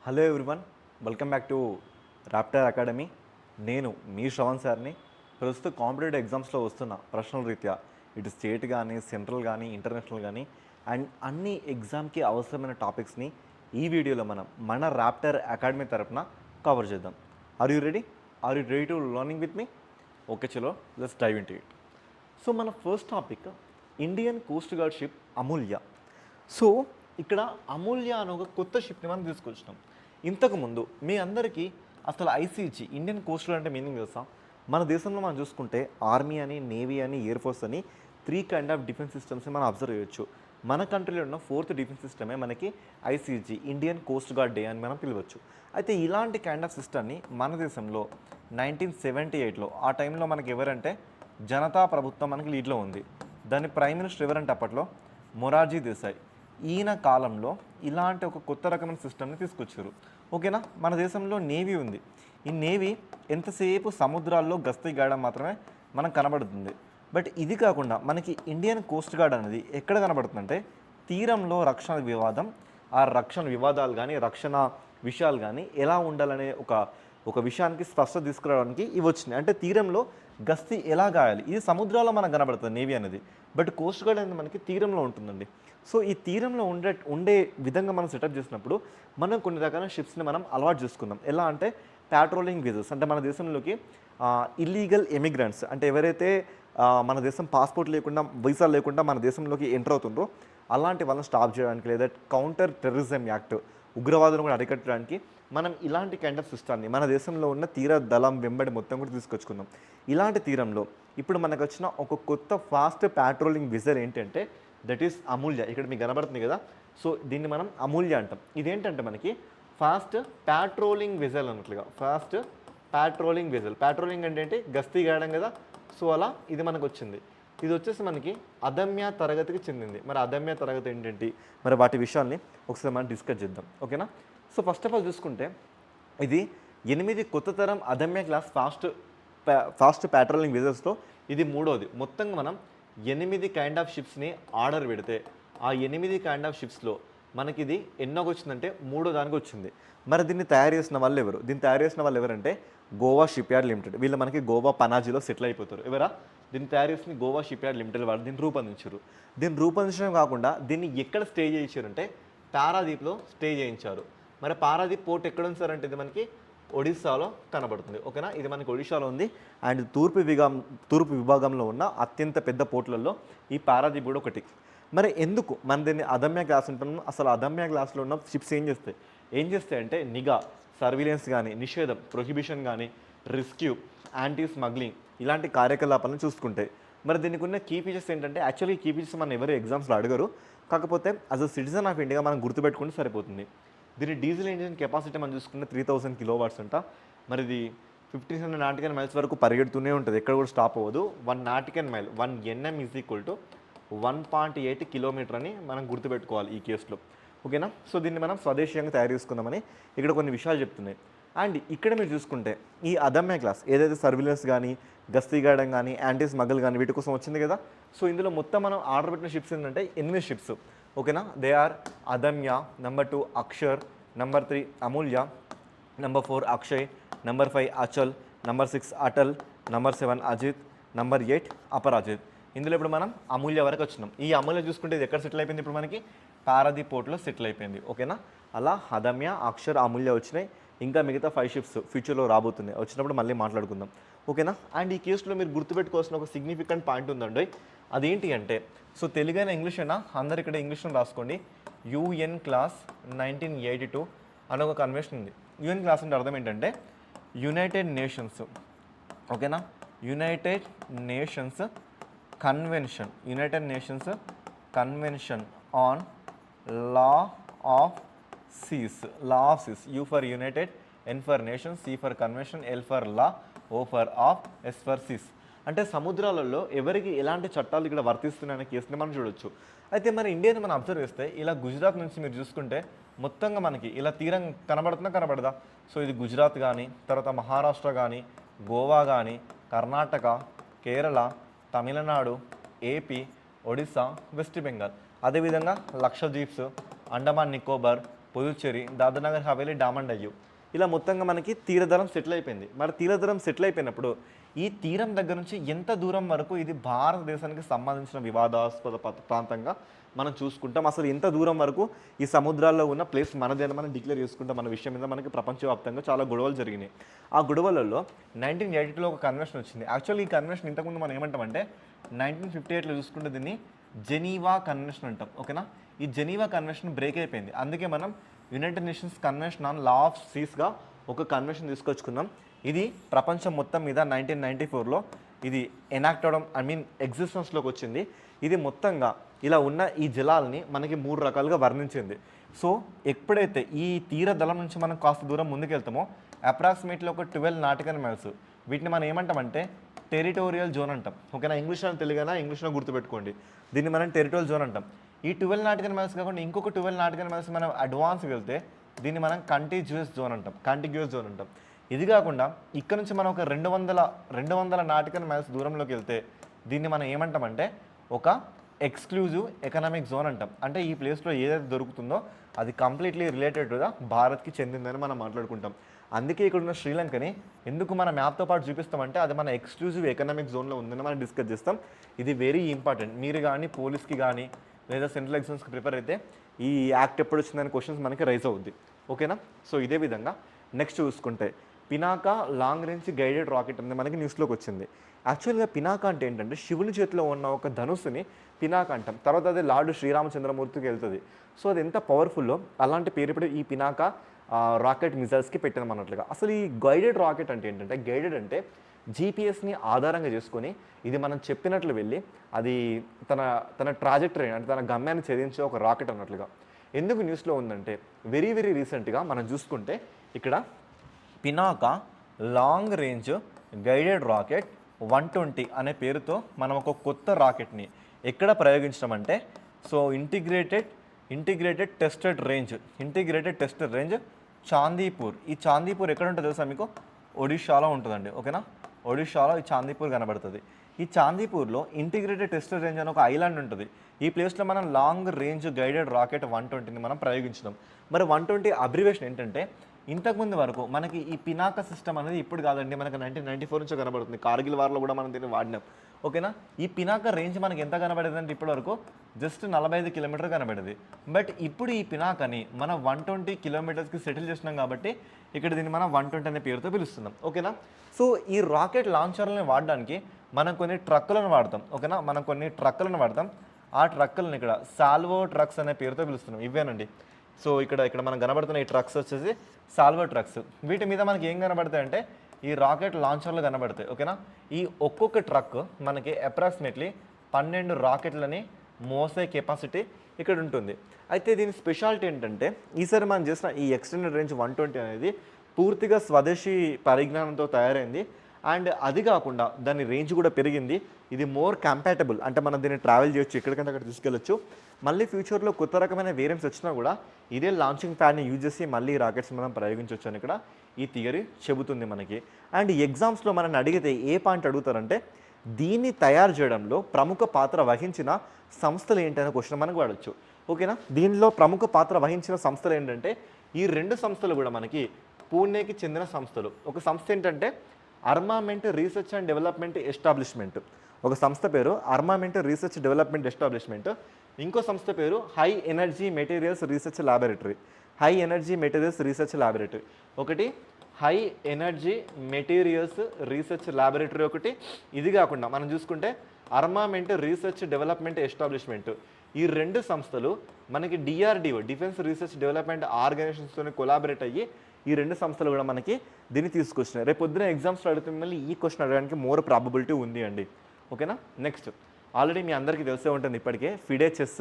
Hello everyone, welcome back to Raptor academy. నేను మీ శ్రవణ్ సార్ని. ప్రస్తుతం కాంపిటేటివ్ ఎగ్జామ్స్లో వస్తున్న ప్రశ్నల రీత్యా ఇటు స్టేట్ కానీ, సెంట్రల్ కానీ, ఇంటర్నేషనల్ కానీ అండ్ అన్ని ఎగ్జామ్కి అవసరమైన టాపిక్స్ని ఈ వీడియోలో మనం మన రాప్టర్ అకాడమీ తరపున కవర్ చేద్దాం. Are you ready? Are you ready to learning with me? Okay, చలో let's dive into it. So మన first topic Indian coast guard ship Amulya. So ఇక్కడ అమూల్య అనే ఒక కొత్త షిప్ని మనం తీసుకొచ్చినాం. ఇంతకుముందు మీ అందరికీ అసలు ఐసీజీ ఇండియన్ కోస్ట్ గార్డ్ అంటే మీనింగ్ తెలుసా? మన దేశంలో మనం చూసుకుంటే ఆర్మీ అని, నేవీ అని, ఎయిర్ ఫోర్స్ అని 3 కైండ్ ఆఫ్ డిఫెన్స్ సిస్టమ్స్ని మనం అబ్జర్వ్ చేయొచ్చు. మన కంట్రీలో ఉన్న 4th డిఫెన్స్ సిస్టమే మనకి ICG Indian coast gourd day అని మనం పిలవచ్చు. అయితే ఇలాంటి కైండ్ ఆఫ్ సిస్టమ్ని మన దేశంలో 1978లో ఆ టైంలో మనకి ఎవరంటే జనతా ప్రభుత్వం మనకి లీడ్లో ఉంది. దాని ప్రైమ్ మినిస్టర్ ఎవరంటే అప్పట్లో మొరార్జీ దేశాయ్. ఈయన కాలంలో ఇలాంటి ఒక కొత్త రకమైన సిస్టమ్ని తీసుకొచ్చారు. ఓకేనా? మన దేశంలో నేవీ ఉంది. ఈ నేవీ ఎంతసేపు సముద్రాల్లో గస్తీ గాయడం మాత్రమే మనకు కనబడుతుంది. బట్ ఇది కాకుండా మనకి ఇండియన్ కోస్ట్ గార్డ్ అనేది ఎక్కడ కనబడుతుందంటే తీరంలో రక్షణ వివాదం, ఆ రక్షణ వివాదాలు కానీ, రక్షణ విషయాలు కానీ ఎలా ఉండాలనే ఒక విషయానికి స్పష్టత తీసుకురావడానికి ఇవి వచ్చినాయి. అంటే తీరంలో గస్తీ ఎలా గాయాలి, ఇది సముద్రాల్లో మనకు కనబడుతుంది నేవీ అనేది. బట్ కోస్ట్ గార్డ్ అనేది మనకి తీరంలో ఉంటుందండి. సో ఈ తీరంలో ఉండే విధంగా మనం సెటప్ చేసినప్పుడు మనం కొన్ని రకాల షిప్స్ని మనం అలవాటు చేసుకుందాం. ఎలా అంటే ప్యాట్రోలింగ్ విజెస్, అంటే మన దేశంలోకి ఇల్లీగల్ ఎమిగ్రెంట్స్, అంటే ఎవరైతే మన దేశం పాస్పోర్ట్ లేకుండా, వీసా లేకుండా మన దేశంలోకి ఎంటర్ అవుతుండ్రో అలాంటి వాళ్ళని స్టాప్ చేయడానికి, లేదా కౌంటర్ టెర్రరిజం యాక్ట్, ఉగ్రవాదులను కూడా అరికట్టడానికి మనం ఇలాంటి కైండ్ ఆఫ్ సిస్టాన్ని మన దేశంలో ఉన్న తీర దళం వెంబడి మొత్తం కూడా తీసుకొచ్చుకుందాం. ఇలాంటి తీరంలో ఇప్పుడు మనకు వచ్చిన ఒక కొత్త ఫాస్ట్ ప్యాట్రోలింగ్ విజర్ ఏంటంటే దట్ ఈస్ అమూల్య. ఇక్కడ మీకు కనబడుతుంది కదా. సో దీన్ని మనం అమూల్య అంటాం. ఇదేంటంటే మనకి ఫాస్ట్ ప్యాట్రోలింగ్ వెజల్ అన్నట్లుగా, ఫాస్ట్ ప్యాట్రోలింగ్ వెజల్. ప్యాట్రోలింగ్ అంటే ఏంటి? గస్తీ గాయడం కదా. సో అలా ఇది మనకు వచ్చింది. ఇది వచ్చేసి మనకి అదమ్య తరగతికి చెందింది. మరి అదమ్య తరగతి ఏంటంటే మరి వాటి విషయాల్ని ఒకసారి మనం డిస్కస్ చేద్దాం. ఓకేనా? సో ఫస్ట్ ఆఫ్ ఆల్ చూసుకుంటే ఇది 8 కొత్త తరం అదమ్య క్లాస్ ఫాస్ట్ ప్యాట్రోలింగ్ వెజల్స్లో ఇది 3వది. మొత్తంగా మనం 8 కైండ్ ఆఫ్ షిప్స్ని ఆర్డర్ పెడితే ఆ 8 కైండ్ ఆఫ్ షిప్స్లో మనకి ఇది ఎన్నోకి వచ్చిందంటే 3వ దానికి వచ్చింది. మరి దీన్ని తయారు చేసిన వాళ్ళు ఎవరు? దీన్ని తయారు చేసిన వాళ్ళు ఎవరంటే గోవా షిప్ యార్డ్ లిమిటెడ్. వీళ్ళు మనకి గోవా పనాజీలో సెటిల్ అయిపోతారు. ఎవరా? దీన్ని తయారు చేసిన గోవా షిప్ యార్డ్ లిమిటెడ్ వాళ్ళు దీన్ని రూపొందించారు. దీన్ని రూపొందించడం కాకుండా దీన్ని ఎక్కడ స్టే చేయించారంటే పారాదీప్లో స్టే చేయించారు. మరి పారాదీప్ పోర్ట్ ఎక్కడ ఉంచారంటే ఇది మనకి ఒడిస్సాలో కనబడుతుంది. ఓకేనా? ఇది మనకి ఒడిశాలో ఉంది. అండ్ తూర్పు విభాగంలో ఉన్న అత్యంత పెద్ద పోర్టులలో ఈ పారాదీప్ కూడా ఒకటి. మరి ఎందుకు మన దీన్ని అదమ్య క్లాస్ అంటున్నాం? అసలు అదమ్య క్లాస్లో ఉన్న షిప్స్ ఏం చేస్తాయి అంటే నిఘా, సర్వీలెన్స్ కానీ, నిషేధం, ప్రొహిబిషన్ కానీ, రెస్క్యూ, యాంటీ స్మగ్లింగ్ ఇలాంటి కార్యకలాపాలను చూసుకుంటాయి. మరి దీనికి ఉన్న కీ ఫీచర్స్ ఏంటంటే యాక్చువల్లీ కీ ఫీచర్స్ మనం ఎవరు ఎగ్జామ్స్లో అడగరు. కాకపోతే as a citizen of India మనం గుర్తుపెట్టుకుంటే సరిపోతుంది. దీని డీజిల్ ఇంజిన్ కెపాసిటీ మనం చూసుకుంటే 3000 కిలోవాట్స్ అంట. మరి ఇది 1500 నాటికల్ మైల్స్ వరకు పరిగెడుతూనే ఉంటుంది, ఎక్కడ కూడా స్టాప్ అవ్వదు. 1 నాటికల్ మైల్ 1 NM = 1.8 కిలోమీటర్ అని మనం గుర్తుపెట్టుకోవాలి ఈ కేసులో. ఓకేనా? సో దీన్ని మనం స్వదేశీయంగా తయారు చేసుకుందామని ఇక్కడ కొన్ని విషయాలు చెప్తున్నాయి. అండ్ ఇక్కడ మీరు చూసుకుంటే ఈ అదమ్య క్లాస్ ఏదైతే సర్విలెన్స్ కానీ, గస్తీ గాయడం కానీ, యాంటీ స్మగుల్ కానీ వీటి కోసం వచ్చింది కదా. సో ఇందులో మొత్తం మనం ఆర్డర్ పెట్టిన షిప్స్ ఏంటంటే 8 షిప్స్. ఓకేనా? They are Adamya, number 2 Akshar, number 3 Amulya, number 4 Akshay, number 5 Achal, number 6 Atal, number 7 Ajit, number 8 Aparajit. ఇందులో ఇప్పుడు మనం అమూల్య వరకు వచ్చినాం. ఈ అమూల్య చూసుకుంటే ఇది ఎక్కడ సెటిల్ అయిపోయింది? ఇప్పుడు మనకి పారాదీప్ పోర్ట్లో సెటిల్ అయిపోయింది. ఓకేనా? అలా అదమ్య, అక్షర్, అమూల్య వచ్చినాయి. ఇంకా మిగతా 5 షిప్స్ ఫ్యూచర్లో రాబోతున్నాయి. వచ్చినప్పుడు మళ్ళీ మాట్లాడుకుందాం. ఓకేనా? అండ్ ఈ కేసులో మీరు గుర్తుపెట్టుకోవాల్సిన ఒక సిగ్నిఫికెంట్ పాయింట్ ఉందండి. అదేంటి అంటే సో తెలుగైనా ఇంగ్లీష్ అయినా అందరు ఇక్కడ ఇంగ్లీష్లో రాసుకోండి. UN క్లాస్ 1982 అనే ఒక కన్వెన్షన్ ఉంది. UN క్లాస్ అంటే అర్థం ఏంటంటే యునైటెడ్ నేషన్స్. ఓకేనా? United nations convention, united nations convention on law of seas. Law of seas, U for united, N for nations, C for convention, L for law, O for of, S for seas. అంటే సముద్రాలలో ఎవరికి ఎలాంటి చట్టాలు ఇక్కడ వర్తిస్తున్నాయనే కేసుని మనం చూడొచ్చు. అయితే మరి ఇండియాని మనం అబ్జర్వ్ చేస్తే ఇలా గుజరాత్ నుంచి మీరు చూసుకుంటే మొత్తంగా మనకి ఇలా తీరం కనబడదా? సో ఇది గుజరాత్ కానీ, తర్వాత మహారాష్ట్ర కానీ, గోవా కానీ, కర్ణాటక, కేరళ, తమిళనాడు, ఏపీ, ఒడిస్సా, వెస్ట్ బెంగాల్, అదేవిధంగా లక్షద్వీప్స్, అండమాన్ నికోబార్, పుదుచ్చేరి, దాదర్నగర్ హవేలీ, డామన్ డయ్యూ ఇలా మొత్తంగా మనకి తీరధరం సెటిల్ అయిపోయింది. మరి తీరధరం సెటిల్ అయిపోయినప్పుడు ఈ తీరం దగ్గర నుంచి ఎంత దూరం వరకు ఇది భారతదేశానికి సంబంధించిన వివాదాస్పద ప్రాంతంగా మనం చూసుకుంటాం. అసలు ఎంత దూరం వరకు ఈ సముద్రాల్లో ఉన్న ప్లేస్ మనదేనా మనం డిక్లేర్ చేసుకుంటాం మన విషయం మీద మనకి ప్రపంచవ్యాప్తంగా చాలా గొడవలు జరిగినాయి. ఆ గొడవలలో 1982లో ఒక కన్వెన్షన్ వచ్చింది. యాక్చువల్లీ ఈ కన్వెన్షన్ ఇంతకుముందు మనం ఏమంటామంటే 1958లో చూసుకుంటే దీన్ని జెనీవా కన్వెన్షన్ అంటాం. ఓకేనా, ఈ జెనీవా కన్వెన్షన్ బ్రేక్ అయిపోయింది. అందుకే మనం United nations convention on law of సీస్గా ఒక కన్వెన్షన్ తీసుకొచ్చుకున్నాం. ఇది ప్రపంచం మొత్తం మీద 1994లో ఇది ఎనాక్ట్ అవడం ఎగ్జిస్టెన్స్లోకి వచ్చింది. ఇది మొత్తంగా ఇలా ఉన్న ఈ జలాల్ని మనకి 3 రకాలుగా వర్ణించింది. సో ఎప్పుడైతే ఈ తీర దళం నుంచి మనం కాస్త దూరం ముందుకెళ్తామో అప్రాక్సిమేట్లీ ఒక 12 నాటికల్ మైల్స్, వీటిని మనం ఏమంటామంటే టెరిటోరియల్ జోన్ అంటాం. ఓకేనా, ఇంగ్లీష్లో తెలుగునా ఇంగ్లీష్లో గుర్తుపెట్టుకోండి, దీన్ని మనం టెరిటోరియల్ జోన్ అంటాం. ఈ 12 నాటికల్ మైల్స్ కాకుండా ఇంకొక 12 నాటికల్ మైల్స్ మనం అడ్వాన్స్ వెళ్తే దీన్ని మనం కంటిగ్యూస్ జోన్ అంటాం. ఇది కాకుండా ఇక్కడ నుంచి మనం ఒక 200 నాటికల్ మైల్స్ దూరంలోకి వెళ్తే దీన్ని మనం ఏమంటామంటే ఒక ఎక్స్క్లూజివ్ ఎకనామిక్ జోన్ అంటాం. అంటే ఈ ప్లేస్లో ఏదైతే దొరుకుతుందో అది కంప్లీట్లీ రిలేటెడ్గా భారత్కి చెందిందని మనం మాట్లాడుకుంటాం. అందుకే ఇక్కడ ఉన్న శ్రీలంకని ఎందుకు మన మ్యాప్తో పాటు చూపిస్తామంటే అది మన ఎక్స్క్లూజివ్ ఎకనామిక్ జోన్లో ఉందని మనం డిస్కస్ చేస్తాం. ఇది వెరీ ఇంపార్టెంట్. మీరు కానీ పోలీస్కి కానీ లేదా సెంట్రల్ ఎగ్జామ్స్కి ప్రిపేర్ అయితే ఈ యాక్ట్ ఎప్పుడు వచ్చిందని క్వశ్చన్స్ మనకి రైజ్ అవుద్ది. ఓకేనా, సో ఇదే విధంగా నెక్స్ట్ చూసుకుంటే Pinaka long range guided rocket అనేది మనకి న్యూస్లోకి వచ్చింది. యాక్చువల్గా పినాకా అంటే ఏంటంటే శివుని చేతిలో ఉన్న ఒక ధనుస్సుని పినాకా అంటాం. తర్వాత అది లార్డ్ శ్రీరామచంద్రమూర్తికి వెళ్తుంది. సో అది ఎంత పవర్ఫుల్లో అలాంటి పేరు ఇప్పుడు ఈ పినాకా రాకెట్ మిజైల్స్కి పెట్టాం అన్నట్లుగా. అసలు ఈ గైడెడ్ రాకెట్ అంటే ఏంటంటే గైడెడ్ అంటే జీపీఎస్ని ఆధారంగా చేసుకొని ఇది మనం చెప్పినట్లు వెళ్ళి అది తన ట్రాజెక్టరీ అంటే తన గమ్యాన్ని ఛేదించే ఒక రాకెట్ అన్నట్లుగా. ఎందుకు న్యూస్లో ఉందంటే వెరీ రీసెంట్గా మనం చూసుకుంటే ఇక్కడ Pinaka long range guided rocket 120 అనే పేరుతో మనం ఒక కొత్త రాకెట్ని ఎక్కడ ప్రయోగించడం అంటే so integrated tested range Chandipur. ఈ చాందీపూర్ ఎక్కడ ఉంటుందో తెలుసా మీకు? ఒడిషాలో ఉంటుందండి. ఓకేనా, ఒడిషాలో ఈ చాందీపూర్ కనబడుతుంది. ఈ చాందీపూర్లో ఇంటిగ్రేటెడ్ టెస్టెడ్ రేంజ్ అని ఒక ఐలాండ్ ఉంటుంది. ఈ ప్లేస్లో మనం లాంగ్ రేంజ్ గైడెడ్ రాకెట్ 120ని మనం ప్రయోగించడం. మరి 120 అబ్రివేషన్ ఏంటంటే ఇంతకుముందు వరకు మనకి ఈ పినాకా సిస్టమ్ అనేది ఇప్పుడు కాదండి, మనకి 1994 నుంచి కనబడుతుంది. కార్గిల్ వార్లో కూడా మనం దీన్ని వాడినాం. ఓకేనా, ఈ పినాకా రేంజ్ మనకి ఎంత కనబడేది అంటే ఇప్పటి వరకు జస్ట్ 45 కిలోమీటర్ కనబడేది. బట్ ఇప్పుడు ఈ పినాకాని మనం 120 కిలోమీటర్స్కి సెటిల్ చేసినాం కాబట్టి ఇక్కడ దీన్ని మనం 120 అనే పేరుతో పిలుస్తున్నాం. ఓకేనా, సో ఈ రాకెట్ లాంచర్లని వాడడానికి మనం కొన్ని ట్రక్కులను వాడతాం. ఓకేనా, మనం కొన్ని ట్రక్కులను వాడతాం. ఆ ట్రక్కులను ఇక్కడ సాల్వో ట్రక్స్ అనే పేరుతో పిలుస్తున్నాం. ఇవేనండి. సో ఇక్కడ మనం కనబడుతున్న ఈ ట్రక్స్ వచ్చేసి సాల్వో ట్రక్స్. వీటి మీద మనకి ఏం కనబడతాయి అంటే ఈ రాకెట్ లాంచర్లు కనబడతాయి. ఓకేనా, ఈ ఒక్కొక్క ట్రక్ మనకి అప్రాక్సిమేట్లీ 12 రాకెట్లని మోసే కెపాసిటీ ఇక్కడ ఉంటుంది. అయితే దీని స్పెషాలిటీ ఏంటంటే ఈసారి మనం చేసిన ఈ ఎక్స్టెండెడ్ రేంజ్ 120 అనేది పూర్తిగా స్వదేశీ పరిజ్ఞానంతో తయారైంది. అండ్ అది కాకుండా దాని రేంజ్ కూడా పెరిగింది. ఇది మోర్ కంపాటబుల్ అంటే మనం దీన్ని ట్రావెల్ చేయొచ్చు, ఎక్కడికంటే అక్కడ తీసుకెళ్ళచ్చు. మళ్ళీ ఫ్యూచర్లో కొత్త రకమైన వేరియంట్స్ వచ్చినా కూడా ఇదే లాంచింగ్ ప్యాడ్ని యూజ్ చేసి మళ్ళీ రాకెట్స్ మనం ప్రయోగించవచ్చు అని ఇక్కడ ఈ థియరీ చెబుతుంది మనకి. అండ్ ఎగ్జామ్స్లో మనల్ని అడిగితే ఏ పాయింట్ అడుగుతారంటే దీన్ని తయారు చేయడంలో ప్రముఖ పాత్ర వహించిన సంస్థలు ఏంటనే క్వశ్చన్ మనకు వాడచ్చు. ఓకేనా, దీనిలో ప్రముఖ పాత్ర వహించిన సంస్థలు ఏంటంటే ఈ 2 సంస్థలు కూడా మనకి పూణేకి చెందిన సంస్థలు. ఒక సంస్థ ఏంటంటే ఆర్మామెంట్ రీసెర్చ్ అండ్ డెవలప్మెంట్ ఎస్టాబ్లిష్మెంట్, ఒక సంస్థ పేరు ఆర్మామెంట్ రీసెర్చ్ డెవలప్మెంట్ ఎస్టాబ్లిష్మెంట్. ఇంకో సంస్థ పేరు high energy materials research laboratory. ఒకటి high energy materials research laboratory ఒకటి. ఇది కాకుండా మనం చూసుకుంటే ఆర్మామెంట్ రీసెర్చ్ డెవలప్మెంట్ ఎస్టాబ్లిష్మెంట్. ఈ 2 సంస్థలు మనకి డిఆర్డిఓ డిఫెన్స్ రీసెర్చ్ డెవలప్మెంట్ ఆర్గనైజేషన్స్తో కొలాబరేట్ అయ్యి ఈ 2 సంస్థలు కూడా మనకి దీన్ని తీసుకొచ్చినాయి. రేపు పొద్దున ఎగ్జామ్స్లో అడిగితే మళ్ళీ ఈ క్వశ్చన్ అడగడానికి మోర్ ప్రాబబిలిటీ ఉంది అండి. ఓకేనా, నెక్స్ట్ ఆల్రెడీ మీ అందరికీ తెలిసే ఉంటుంది ఇప్పటికే FIDE chess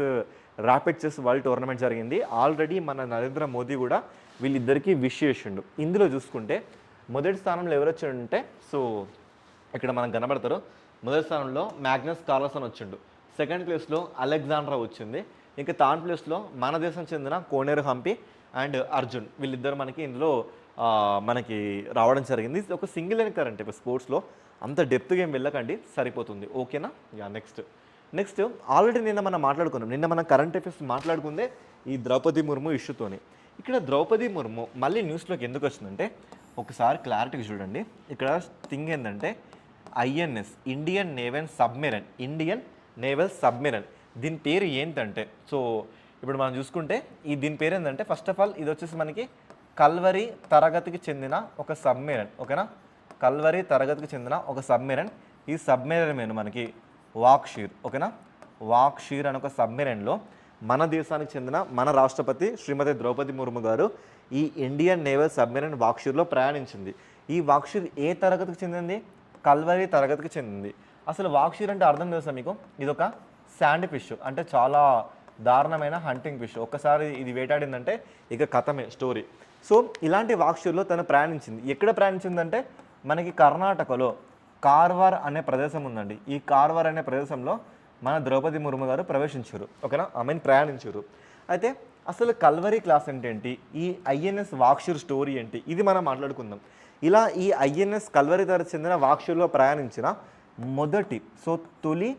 rapid chess world tournament జరిగింది. ఆల్రెడీ మన నరేంద్ర మోదీ కూడా వీళ్ళిద్దరికీ విష్ చేసిండు. ఇందులో చూసుకుంటే మొదటి స్థానంలో ఎవరు వచ్చాడంటే సో ఇక్కడ మనకు కనబడతారు. మొదటి స్థానంలో మ్యాగ్నస్ కార్ల్సన్ వచ్చిండు. సెకండ్ ప్లేస్లో అలెగ్జాండ్రా వచ్చింది. ఇంకా థర్డ్ ప్లేస్లో మన దేశం చెందిన కోనేరు హంపి అండ్ అర్జున్, వీళ్ళిద్దరు మనకి ఇందులో మనకి రావడం జరిగింది. ఒక సింగిల్ అండ్ కరెంట్ స్పోర్ట్స్లో అంత డెప్త్గా ఏం వెళ్ళకండి, సరిపోతుంది. ఓకేనా, యా నెక్స్ట్ ఆల్రెడీ నిన్న మనం మాట్లాడుకున్నాం. నిన్న మనం కరెంట్ అఫైర్స్ మాట్లాడుకుందే ఈ ద్రౌపది ముర్ము ఇష్యూతోని. ఇక్కడ ద్రౌపది ముర్ము మళ్ళీ న్యూస్లోకి ఎందుకు వచ్చిందంటే ఒకసారి క్లారిటీగా చూడండి. ఇక్కడ థింగ్ ఏంటంటే ఐఎన్ఎస్ ఇండియన్ నేవల్ సబ్మెరైన్ దీని పేరు ఏంటంటే, సో ఇప్పుడు మనం చూసుకుంటే దీని పేరు ఏంటంటే ఫస్ట్ ఆఫ్ ఆల్ ఇది వచ్చేసి మనకి కల్వరి తరగతికి చెందిన ఒక సబ్మెరైన్. ఓకేనా, కల్వరి తరగతికి చెందిన ఒక సబ్మెరైన్. ఈ సబ్మెరైన్ మీద మనకి వాక్షీర్. ఓకేనా, వాక్షీర్ అనే ఒక సబ్మెరైన్లో మన దేశానికి చెందిన మన రాష్ట్రపతి శ్రీమతి ద్రౌపది ముర్ము గారు ఈ ఇండియన్ నేవల్ సబ్మెరైన్ వాక్షీర్లో ప్రయాణించింది. ఈ వాక్షీర్ ఏ తరగతికి చెందింది? కల్వరి తరగతికి చెందింది. అసలు వాక్షీర్ అంటే అర్థం తెలుసా మీకు? ఇది ఒక శాండ్ ఫిష్, అంటే చాలా దారుణమైన హంటింగ్ ఫిష్. ఒక్కసారి ఇది వేటాడిందంటే ఇక కథమే స్టోరీ. సో ఇలాంటి వాక్షీర్లో తను ప్రయాణించింది. ఎక్కడ ప్రయాణించిందంటే మనకి కర్ణాటకలో కార్వార్ అనే ప్రదేశం ఉందండి. ఈ కార్వార్ అనే ప్రదేశంలో మన ద్రౌపది ముర్ము గారు ప్రవేశించారు. ఓకేనా, ప్రయాణించారు. అయితే అసలు కల్వరీ క్లాస్ అంటే ఏంటి, ఈ ఐఎన్ఎస్ వాక్షీర్ స్టోరీ ఏంటి, ఇది మనం మాట్లాడుకుందాం. ఇలా ఈ ఐఎన్ఎస్ కల్వరీ తరగతికి చెందిన వాక్షీర్లో ప్రయాణించిన తొలి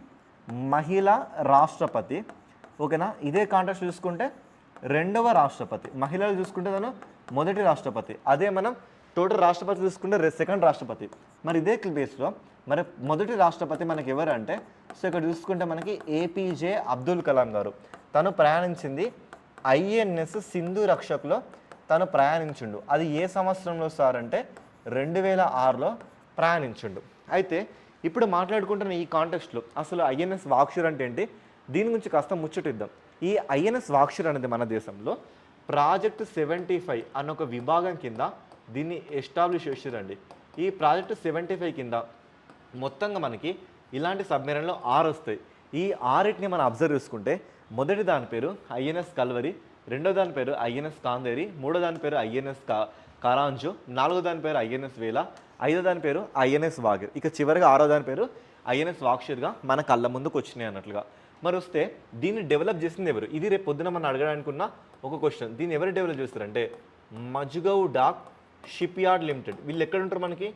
మహిళా రాష్ట్రపతి. ఓకేనా, ఇదే కాంటాక్ట్ చూసుకుంటే రెండవ రాష్ట్రపతి. మహిళలు చూసుకుంటే తను మొదటి రాష్ట్రపతి. అదే మనం టోటల్ రాష్ట్రపతి చూసుకుంటే సెకండ్ రాష్ట్రపతి. మరి ఇదే బేస్లో మరి మొదటి రాష్ట్రపతి మనకి ఎవరు అంటే, సో ఇక్కడ చూసుకుంటే మనకి ఏపీజే అబ్దుల్ కలాం గారు. తను ప్రయాణించింది ఐఎన్ఎస్ సింధు రక్షక్లో తను ప్రయాణించిండు. అది ఏ సంవత్సరంలో సార్ అంటే 2006లో ప్రయాణించిండు. అయితే ఇప్పుడు మాట్లాడుకుంటున్న ఈ కాంటెక్స్ట్లో అసలు ఐఎన్ఎస్ వాక్షీర్ అంటే ఏంటి, దీని గురించి కాస్త ముచ్చటిద్దాం. ఈ ఐఎన్ఎస్ వాక్షీర్ అనేది మన దేశంలో ప్రాజెక్ట్ 75 అన్న ఒక విభాగం కింద దీన్ని ఎస్టాబ్లిష్ చేసారండి. ఈ ప్రాజెక్ట్ 75 కింద మొత్తంగా మనకి ఇలాంటి సబ్మెరైన్లో 6 వస్తాయి. ఈ 6ని మనం అబ్జర్వ్ చేసుకుంటే మొదటి దాని పేరు ఐఎన్ఎస్ కల్వరి, రెండో దాని పేరు ఐఎన్ఎస్ కాందేరి, మూడో దాని పేరు ఐఎన్ఎస్ కరాంజో, నాలుగో దాని పేరు ఐఎన్ఎస్ వేలా, ఐదో దాని పేరు ఐఎన్ఎస్ వాగిర్, ఇక చివరిగా ఆరో దాని పేరు ఐఎన్ఎస్ వాక్షీర్గా మన కళ్ళ ముందుకు వచ్చినాయి అన్నట్లుగా. మరి వస్తే దీన్ని డెవలప్ చేసింది ఎవరు? ఇది రేపు పొద్దున మనం అడగడానికి ఉన్న ఒక క్వశ్చన్. దీన్ని ఎవరు డెవలప్ చేస్తారంటే మజ్గౌ డాక్ షిప్ యార్డ్ లిమిటెడ్. వీళ్ళు ఎక్కడ ఉంటారు? మనకి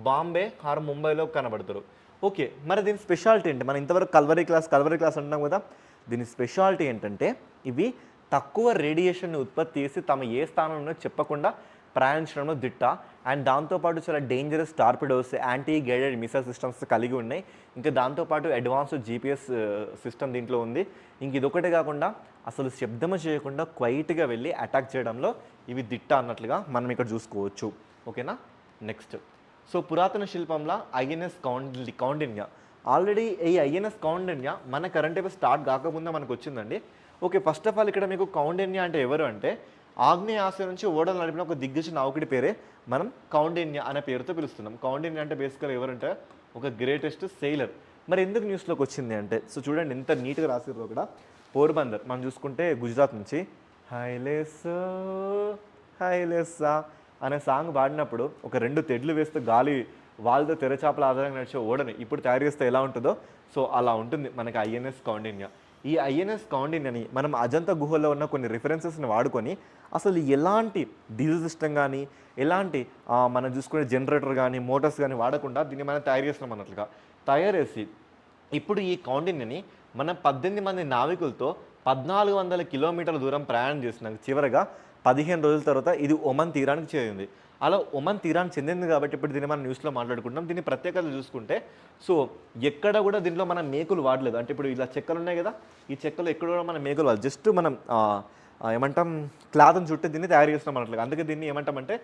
బాంబే ఆర్ ముంబైలో కనబడతారు. ఓకే, మరి దీని స్పెషాలిటీ ఏంటి? మనం ఇంతవరకు కల్వరీ క్లాస్ అంటున్నాం కదా, దీని స్పెషాలిటీ ఏంటంటే ఇవి తక్కువ రేడియేషన్ని ఉత్పత్తి చేసి తమ ఏ స్థానంలో చెప్పకుండా ప్రయాణించడంలో దిట్ట. అండ్ దాంతోపాటు చాలా dangerous torpedoes, anti guided missile systems కలిగి ఉన్నాయి. ఇంకా దాంతోపాటు అడ్వాన్స్డ్ జీపీఎస్ సిస్టమ్ దీంట్లో ఉంది. ఇంక ఇదొకటే కాకుండా అసలు శబ్దము చేయకుండా క్వైట్గా వెళ్ళి అటాక్ చేయడంలో ఇవి దిట్ట అన్నట్లుగా మనం ఇక్కడ చూసుకోవచ్చు. ఓకేనా, నెక్స్ట్. సో పురాతన శిల్పంలో ఐఎన్ఎస్ కౌండిన్య. ఆల్రెడీ ఈ ఐఎన్ఎస్ కౌండిన్య మన కరెంట్ అఫైర్స్ స్టార్ట్ కాకముందే మనకు వచ్చిందండి. ఓకే, ఫస్ట్ ఆఫ్ ఆల్ ఇక్కడ మీకు కౌండిన్య అంటే ఎవరు అంటే ఆగ్నేయ ఆసియా నుంచి ఓడలు నడిపిన ఒక దిగ్గజ నావికుడి పేరే మనం కౌండిన్య అనే పేరుతో పిలుస్తున్నాం. కౌండిన్య అంటే బేసికల్గా ఎవరంటే ఒక గ్రేటెస్ట్ సెయిలర్. మరి ఎందుకు న్యూస్లోకి వచ్చింది అంటే, సో చూడండి ఎంత నీట్గా రాసిర్రు. కూడా పోర్బందర్ మనం చూసుకుంటే గుజరాత్ నుంచి హైలెస్సా అనే సాంగ్ పాడినప్పుడు ఒక 2 తెడ్లు వేస్తూ గాలి వాళ్ళతో తెరచాపల ఆధారంగా నడిచే ఓడని ఇప్పుడు తయారు చేస్తే ఎలా ఉంటుందో, సో అలా ఉంటుంది మనకి ఐఎన్ఎస్ కౌండిన్య. ఈ ఐఎన్ఎస్ కౌండిన్యని మనం అజంతా గుహల్లో ఉన్న కొన్ని రిఫరెన్సెస్ని వాడుకొని అసలు ఎలాంటి డీజిల్ సిస్టమ్ కానీ ఎలాంటి మనం చూసుకునే జనరేటర్ కానీ మోటార్స్ కానీ వాడకుండా దీన్ని మనం తయారు చేస్తున్నాం అన్నట్లుగా తయారు చేసి ఇప్పుడు ఈ కౌండిన్యని మనం 18 మంది నావికులతో 1400 కిలోమీటర్ల దూరం ప్రయాణం చేసినాక చివరగా 15 రోజుల తర్వాత ఇది ఒమన్ తీరానికి చేరింది. అలా ఒమన్ తీరానికి చెందింది కాబట్టి ఇప్పుడు దీన్ని మనం న్యూస్లో మాట్లాడుకుంటాం. దీని ప్రత్యేకత చూసుకుంటే సో ఎక్కడ కూడా దీంట్లో మనం మేకులు వాడలేదు. అంటే ఇప్పుడు ఇలా చెక్కలు ఉన్నాయి కదా, ఈ చెక్కలు ఎక్కడ కూడా మనం మేకులు వాడలేదు. జస్ట్ మనం ఏమంటాం క్లాత్ని చుట్టూ దీన్ని తయారు చేస్తున్నాం అన్నట్లుగా. అందుకే దీన్ని ఏమంటామంటే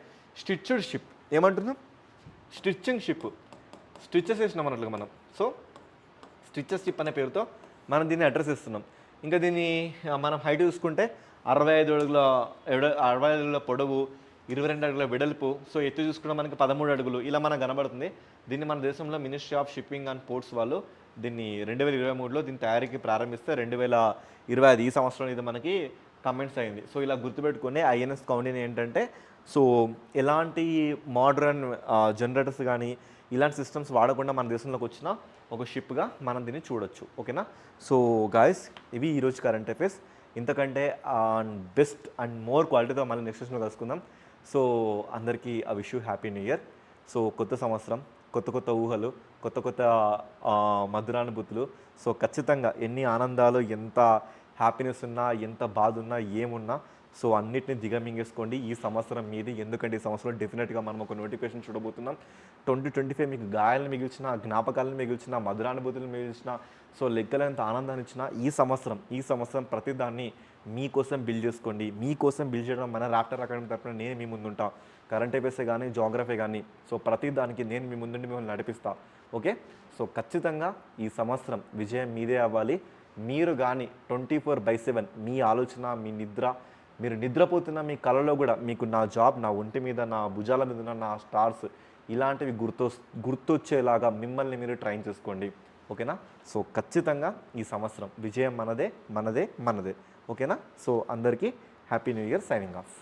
స్టిచ్డ్ షిప్. ఏమంటున్నాం? స్టిచ్చింగ్ షిప్, స్టిచ్చెస్ వేసినాం అన్నట్లుగా మనం. సో స్టిచ్చెస్ షిప్ అనే పేరుతో మనం దీన్ని అడ్రస్ ఇస్తున్నాం. ఇంకా దీన్ని మనం హైట్ చూసుకుంటే 65 అడుగుల పొడవు, 22 అడుగుల వెడల్పు. సో ఎత్తు చూసుకుంటే మనకి 13 అడుగులు ఇలా మనకు కనబడుతుంది. దీన్ని మన దేశంలో ministry of shipping and ports వాళ్ళు దీన్ని 2023లో దీని తయారీకి ప్రారంభిస్తే 2025 ఈ సంవత్సరం ఇది మనకి కమెంట్స్ అయింది. సో ఇలా గుర్తుపెట్టుకునే ఐఎన్ఎస్ కౌండిన్య ఏంటంటే సో ఎలాంటి మోడర్న్ జనరేటర్స్ కానీ ఇలాంటి సిస్టమ్స్ వాడకుండా మన దేశంలోకి వచ్చిన ఒక షిప్గా మనం దీన్ని చూడొచ్చు. ఓకేనా, సో గాయస్ ఇవి ఈరోజు కరెంట్ అఫైర్స్. ఇంతకంటే బెస్ట్ అండ్ మోర్ క్వాలిటీతో మళ్ళీ నెక్స్ట్ సెషన్లో కలుసుకుందాం. సో అందరికీ ఆ wish you happy new year. So కొత్త సంవత్సరం, కొత్త ఊహలు, కొత్త మధురానుభూతులు. సో ఖచ్చితంగా ఎన్ని ఆనందాలు, ఎంత హ్యాపీనెస్ ఉన్నా, ఎంత బాధ ఉన్నా, ఏమున్నా సో అన్నిటిని దిగమింగేసుకోండి. ఈ సంవత్సరం మీది. ఎందుకంటే ఈ సంవత్సరం డెఫినెట్గా మనం ఒక నోటిఫికేషన్ చూడబోతున్నాం. 2025 మీకు గాయాలను మిగిల్చిన, జ్ఞాపకాలను మిగిల్చిన, మధురానుభూతులు మిగిల్చిన, సో లెక్కలేనంత ఆనందాన్ని ఇచ్చిన ఈ సంవత్సరం ప్రతిదాన్ని మీకోసం బిల్డ్ చేసుకోండి. మీకోసం బిల్డ్ చేయడం మన రాప్టర్ అకాడమీ తరపున నేను మీ ముందుంటా. కరెంట్ అఫైర్సే కానీ, జోగ్రఫీ కానీ, సో ప్రతి దానికి నేను మీ ముందుండి మిమ్మల్ని నడిపిస్తా. ఓకే, సో ఖచ్చితంగా ఈ సంవత్సరం విజయం మీదే అవ్వాలి. మీరు కానీ 24/7 మీ ఆలోచన, మీ నిద్ర, మీరు నిద్రపోతున్న మీ కళలో కూడా మీకు నా జాబ్, నా ఒంటి మీద, నా భుజాల మీద ఉన్న నా స్టార్స్ ఇలాంటివి గుర్తొచ్చేలాగా మిమ్మల్ని మీరు ట్రైన్ చేసుకోండి. ఓకేనా? సో ఖచ్చితంగా ఈ సంవత్సరం విజయం మనదే మనదే మనదే. ఓకేనా? సో అందరికీ happy new year. Signing off.